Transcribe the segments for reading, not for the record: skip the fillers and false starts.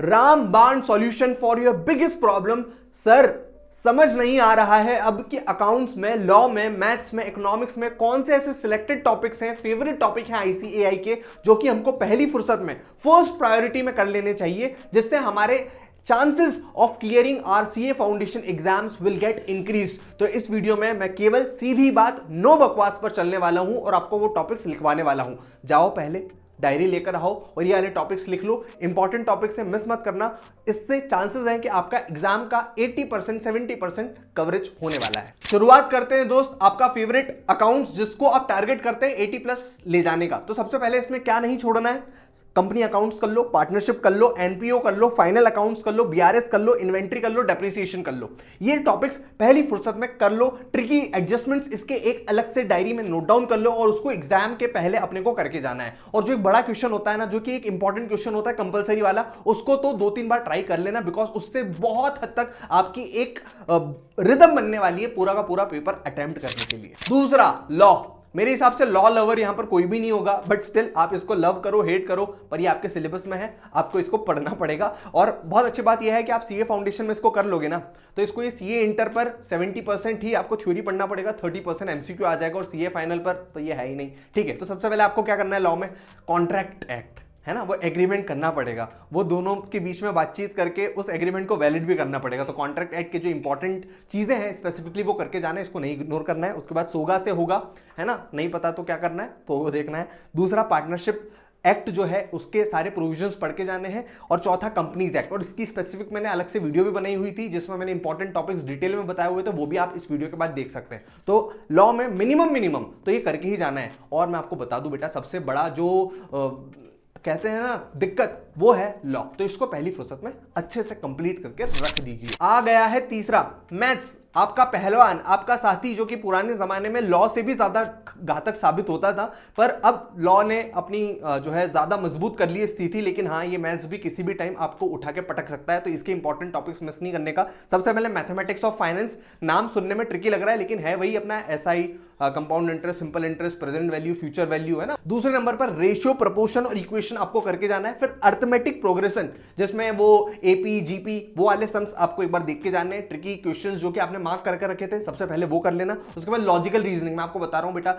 रामबाण solution for your biggest problem. Sir समझ नहीं आ रहा है अब कि अकाउंट्स में, लॉ में, मैथ्स में, इकोनॉमिक्स में कौन से ऐसे सिलेक्टेड टॉपिक्स हैं, फेवरेट टॉपिक हैं आईसीएआई के, जो कि हमको पहली फुर्सत में फर्स्ट प्रायोरिटी में कर लेने चाहिए, जिससे हमारे chances of clearing our CA foundation exams will get increase. तो इस वीडियो में मैं केवल सीधी बात, नो बकवास पर चलने वाला हूं और आपको वो टॉपिक्स लिखवाने वाला हूं। जाओ पहले डायरी लेकर आओ और ये वाले टॉपिक्स लिख लो। इंपॉर्टेंट टॉपिक्स है, मिस मत करना। इससे चांसेस हैं कि आपका एग्जाम का 80% 70% कवरेज होने वाला है। शुरुआत करते हैं दोस्त आपका फेवरेट अकाउंट्स, जिसको आप टारगेट करते हैं 80+ ले जाने का। तो सबसे पहले इसमें क्या नहीं छोड़ना है, कंपनी अकाउंट्स कर लो, पार्टनरशिप कर लो, एनपीओ कर लो, फाइनल अकाउंट्स कर लो, बीआरएस कर लो, इन्वेंट्री कर लो, डेप्रिसिएशन कर लो। ये टॉपिक्स पहली फुर्सत में कर लो। ट्रिकी एडजस्टमेंट्स इसके एक अलग से डायरी में नोट डाउन कर लो और उसको एग्जाम के पहले अपने को करके जाना है। और जो एक बड़ा क्वेश्चन होता है ना, जो कि एक इंपॉर्टेंट क्वेश्चन होता है कंपलसरी वाला, उसको तो 2-3 बार ट्राई कर लेना, बिकॉज उससे बहुत हद तक आपकी एक रिदम बनने वाली है पूरा का पूरा पेपर अटेम्प्ट करने के लिए। दूसरा, लॉ। मेरे हिसाब से लॉ लवर यहां पर कोई भी नहीं होगा, बट स्टिल आप इसको लव करो, हेट करो, पर ये आपके सिलेबस में है, आपको इसको पढ़ना पड़ेगा। और बहुत अच्छी बात यह है कि आप सीए फाउंडेशन में इसको कर लोगे ना, तो इसको ये सीए इंटर पर 70% ही आपको थ्योरी पढ़ना पड़ेगा, 30% एमसीक्यू आ जाएगा, और सीए फाइनल पर तो ये है ही नहीं। ठीक है, तो सबसे पहले आपको क्या करना है, लॉ में कॉन्ट्रैक्ट एक्ट है ना, वो एग्रीमेंट करना पड़ेगा, वो दोनों के बीच में बातचीत करके उस एग्रीमेंट को वैलिड भी करना पड़ेगा। तो कॉन्ट्रैक्ट एक्ट के जो इंपॉर्टेंट चीजें हैं स्पेसिफिकली वो करके जाना है, इसको नहीं इग्नोर करना है। उसके बाद सोगा से होगा, है ना, नहीं पता तो क्या करना है, वो देखना है। दूसरा, पार्टनरशिप एक्ट जो है उसके सारे प्रोविजंस पढ़ के जाने हैं। और चौथा, कंपनीज एक्ट, और इसकी स्पेसिफिक मैंने अलग से वीडियो भी बनाई हुई थी जिसमें मैंने इंपॉर्टेंट टॉपिक्स डिटेल में बताए हुए थे, वो भी आप इस वीडियो के बाद देख सकते हैं। तो लॉ में मिनिमम तो ये करके ही जाना है। और मैं आपको बता दूं बेटा, सबसे बड़ा जो कहते हैं ना दिक्कत, वो है लॉ। तो इसको पहली फुर्सत में अच्छे से कंप्लीट करके रख दीजिए। आ गया है तीसरा, मैथ्स। आपका पहलवान, आपका साथी, जो कि पुराने जमाने में लॉ से भी ज्यादा घातक साबित होता था, पर अब लॉ ने अपनी जो है ज्यादा मजबूत कर ली स्थिति। लेकिन हाँ, ये मैथ्स भी किसी भी टाइम आपको उठा के पटक सकता है, तो इसके इंपॉर्टेंट टॉपिक्स मिस नहीं करने का। सबसे पहले मैथमेटिक्स ऑफ फाइनेंस, नाम सुनने में ट्रिकी लग रहा है लेकिन है वही अपना SI, compound interest, simple interest, present value, future value, है ना। दूसरे नंबर पर रेशियो, प्रोपोर्शन और इक्वेशन आपको करके जाना है। फिर अर्थमेटिक प्रोग्रेशन, जिसमें वो एपी, जीपी, वो वाले सम्स आपको एक बार देख के जाने हैं। ट्रिकी क्वेश्चंस जो कि आपने मार्क करके रखे थे, सबसे पहले वो कर लेना। उसके बाद लॉजिकल रीजनिंग, मैं आपको बता रहा हूं बेटा,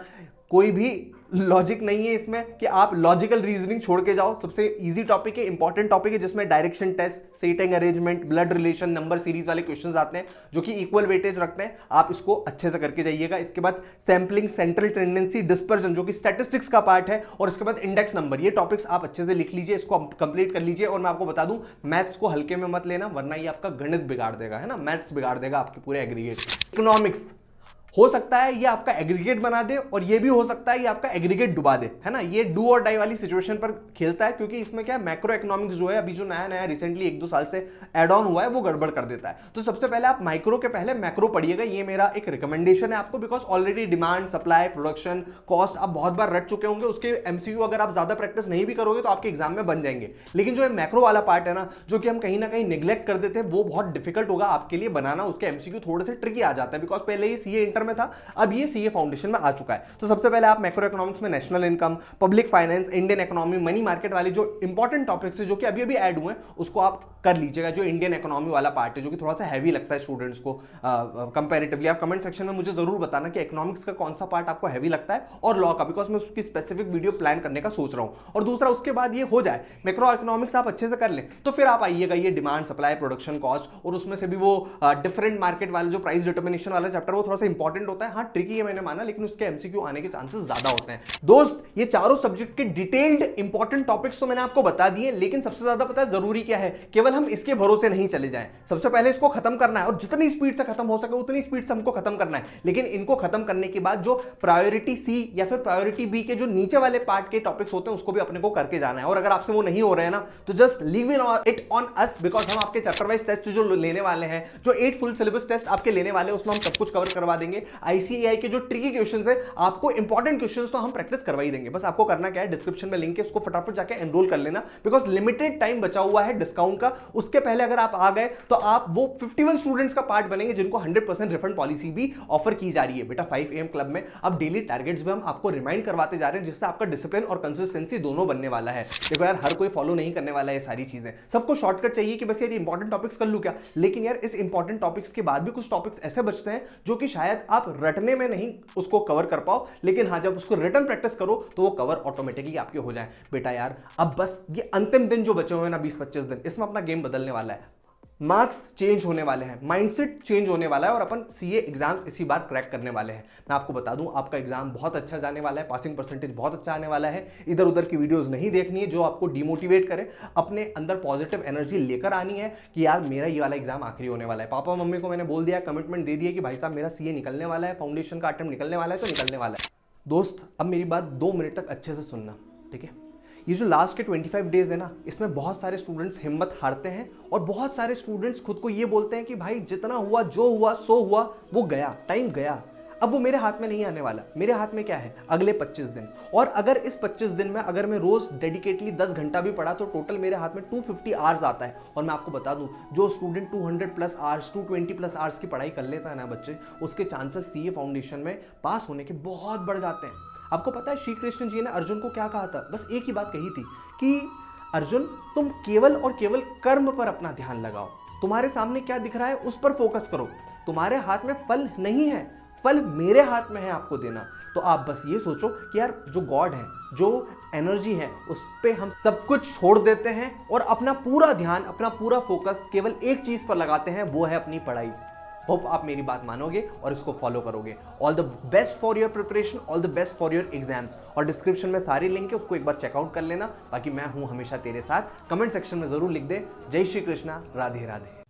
कोई भी लॉजिक नहीं है इसमें कि आप लॉजिकल रीजनिंग छोड़ के जाओ। सबसे इजी टॉपिक है, इंपॉर्टेंट टॉपिक है, जिसमें direction test, setting arrangement, blood relation, number series वाले क्वेश्चंस आते हैं जो कि इक्वल वेटेज रखते हैं। आप इसको अच्छे से करके जाइएगा। इसके बाद सैंपलिंग, सेंट्रल टेंडेंसी, डिस्पर्जन, जो कि स्टैटिस्टिक्स का पार्ट है। और इसके बाद इंडेक्स नंबर। ये टॉपिक्स आप अच्छे से लिख लीजिए, इसको कंप्लीट कर लीजिए। और मैं आपको बता दूं, मैथ्स को हल्के में मत लेना, वरना ये आपका गणित बिगाड़ देगा, है ना, मैथ्स बिगाड़ देगा आपके पूरे एग्रीगेट। इकोनॉमिक्स, हो सकता है ये आपका एग्रीगेट बना दे, और ये भी हो सकता है ये आपका एग्रीगेट डुबा दे, है ना। ये डू और डाई वाली सिचुएशन पर खेलता है, क्योंकि इसमें क्या है, मैक्रो इकोनॉमिक्स जो है अभी जो नया रिसेंटली 1-2 साल से एड ऑन हुआ है, वो गड़बड़ कर देता है। तो सबसे पहले आप माइक्रो के पहले मैक्रो पढ़िएगा, ये मेरा एक रिकमेंडेशन है आपको, because already demand, supply, production, cost आप बहुत बार रट चुके होंगे। उसके एमसीक्यू अगर आप ज्यादा प्रैक्टिस नहीं भी करोगे तो आपके एग्जाम में बन जाएंगे। लेकिन जो मैक्रो वाला पार्ट है ना, जो कि हम कहीं ना कहीं निग्लेक्ट कर देते हैं, वो बहुत डिफिकल्ट होगा आपके लिए बनाना। उसके एमसीक्यू थोड़े से ट्रिकी आ जाता है, बिकॉज पहले ये सीए इंटर में था, अब सीए फाउंडेशन में आ चुका है। तो सबसे पहले आप मैक्रो इकोनॉमिक्स में national income, public finance, Indian economy, money market वाले जो इंपॉर्टेंट टॉपिक्स है, जो कि अभी ऐड हुए हैं, उसको आप कर लीजिएगा। जो इंडियन इकोनॉमी वाला पार्ट है, जो कि थोड़ा सा हैवी लगता है स्टूडेंट्स को कंपैरेटिवली, आप कमेंट सेक्शन में मुझे जरूर बताना कि इकोनॉमिक्स का कौन सा पार्ट आपको हैवी लगता है, और लॉ का, बिकॉज मैं उसकी स्पेसिफिक वीडियो प्लान करने का सोच रहा हूं। और दूसरा, उसके बाद ये हो जाए, मैक्रो इकोनॉमिक्स आप अच्छे से कर लें, तो फिर आप आइएगा ये डिमांड, सप्लाई, प्रोडक्शन, कॉस्ट, और उसमें से भी वो डिफरेंट मार्केट वाले जो प्राइस डिटर्मिनेशन वाला चैप्टर, वो थोड़ा सा इंपॉर्टेंट होता है। हाँ, ट्रिकी है मैंने माना, लेकिन उसके एमसीक्यू आने के चांसेस ज्यादा होते हैं। दोस्त, ये चारों सब्जेक्ट के डिटेल्ड इंपॉर्टेंट टॉपिक्स तो मैंने आपको बता दिए, लेकिन सबसे ज्यादा पता है जरूरी क्या है, केवल हम इसके भरोसे नहीं चले जाएं। सबसे पहले इसको खत्म करना है, और जितनी स्पीड से खत्म हो सके उतनी स्पीड से हमको खत्म करना है। लेकिन इनको खत्म करने के बाद जो प्रायोरिटी सी या फिर प्रायोरिटी बी के जो नीचे वाले पार्ट के टॉपिक्स होते हैं, उसको भी अपने को करके जाना है। और अगर आपसे वो नहीं हो रहे हैं ना, तो just leave it on us, because हम आपके चैप्टर वाइज टेस्ट जो लेने वाले हैं, जो 8 फुल सिलेबस टेस्ट आपके लेने वाले हैं, उसमें हम सब कुछ कवर करवा देंगे। आईसीएआई के जो ट्रिकी क्वेश्चंस है, आपको इंपॉर्टेंट क्वेश्चंस तो हम प्रैक्टिस करवा ही देंगे। बस आपको करना क्या है, डिस्क्रिप्शन में लिंक है, उसको फटाफट जाके एनरोल कर लेना, बिकॉज लिमिटेड टाइम बचा हुआ है डिस्काउंट का। उसके पहले अगर आप आ गए तो आप वो 51 स्टूडेंट्स का पार्ट बनेंगे जिनको 100% रिफंड पॉलिसी भी ऑफर की जा रही है। बेटा 5 AM क्लब में अब डेली टारगेट्स भी हम आपको रिमाइंड करवाते जा रहे हैं, जिससे आपका डिसिप्लिन और कंसिस्टेंसी दोनों बनने वाला है। देखो यार, हर कोई फॉलो नहीं करने वाला है ये सारी चीजें, सबको शॉर्टकट चाहिए कि बस यार इंपॉर्टेंट टॉपिक्स कर लूं क्या, लेकिन यार इस इंपॉर्टेंट टॉपिक्स के बाद भी कुछ टॉपिक्स ऐसे बचते हैं जो कि शायद आप रटने में नहीं उसको कवर कर पाओ, लेकिन हाँ जब उसको रिटन प्रैक्टिस करो तो वो कवर ऑटोमेटिकली आपके हो जाए। बेटा यार अब बस ये अंतिम दिन जो बचे हुए हैं ना 20-25 दिन, इसमें अपना गेम बदलने वाला है, मार्क्स चेंज होने वाले हैं, माइंडसेट चेंज होने वाला है और अपन सीए एग्जाम्स इसी बार क्रैक करने वाले हैं। मैं आपको बता दूं आपका एग्जाम बहुत अच्छा जाने वाला है, पासिंग परसेंटेज बहुत अच्छा आने वाला है। इधर उधर की वीडियोस नहीं देखनी है जो आपको डिमोटिवेट करे, अपने अंदर पॉजिटिव एनर्जी लेकर आनी है कि यार मेरा ये वाला एग्जाम आखिरी होने वाला है। पापा मम्मी को मैंने बोल दिया, कमिटमेंट दे दिया कि भाई साहब मेरा सीए निकलने वाला है, फाउंडेशन का अटेम्प्ट निकलने वाला है तो निकलने वाला है। दोस्त अब मेरी बात 2 मिनट तक अच्छे से सुनना, ठीक है। ये जो लास्ट के 25 डेज है ना, इसमें बहुत सारे स्टूडेंट्स हिम्मत हारते हैं और बहुत सारे स्टूडेंट्स खुद को ये बोलते हैं कि भाई जितना हुआ जो हुआ सो हुआ, वो गया, टाइम गया, अब वो मेरे हाथ में नहीं आने वाला। मेरे हाथ में क्या है, अगले 25 दिन। और अगर इस 25 दिन में अगर मैं रोज डेडिकेटली 10 घंटा भी पढ़ा तो टोटल मेरे हाथ में 250 आवर्स आता है। और मैं आपको बता दूं, जो स्टूडेंट 200+ आवर्स 220+ आवर्स की पढ़ाई कर लेता है ना बच्चे, उसके चांसेस सीए फाउंडेशन में पास होने के बहुत बढ़ जाते हैं। आपको पता है श्री कृष्ण जी ने अर्जुन को क्या कहा था, बस एक ही बात कही थी कि अर्जुन तुम केवल और केवल कर्म पर अपना ध्यान लगाओ, तुम्हारे सामने क्या दिख रहा है उस पर फोकस करो, तुम्हारे हाथ में फल नहीं है, फल मेरे हाथ में है आपको देना। तो आप बस ये सोचो कि यार जो गॉड है, जो एनर्जी है, उस पर हम सब कुछ छोड़ देते हैं और अपना पूरा ध्यान, अपना पूरा फोकस केवल एक चीज पर लगाते हैं, वो है अपनी पढ़ाई। होप आप मेरी बात मानोगे और इसको फॉलो करोगे। All the best for your preparation, all the best for your exams. और डिस्क्रिप्शन में सारी लिंक है, उसको एक बार चेकआउट कर लेना। बाकी मैं हूं हमेशा तेरे साथ, कमेंट सेक्शन में जरूर लिख दे। जय श्री कृष्णा, राधे राधे।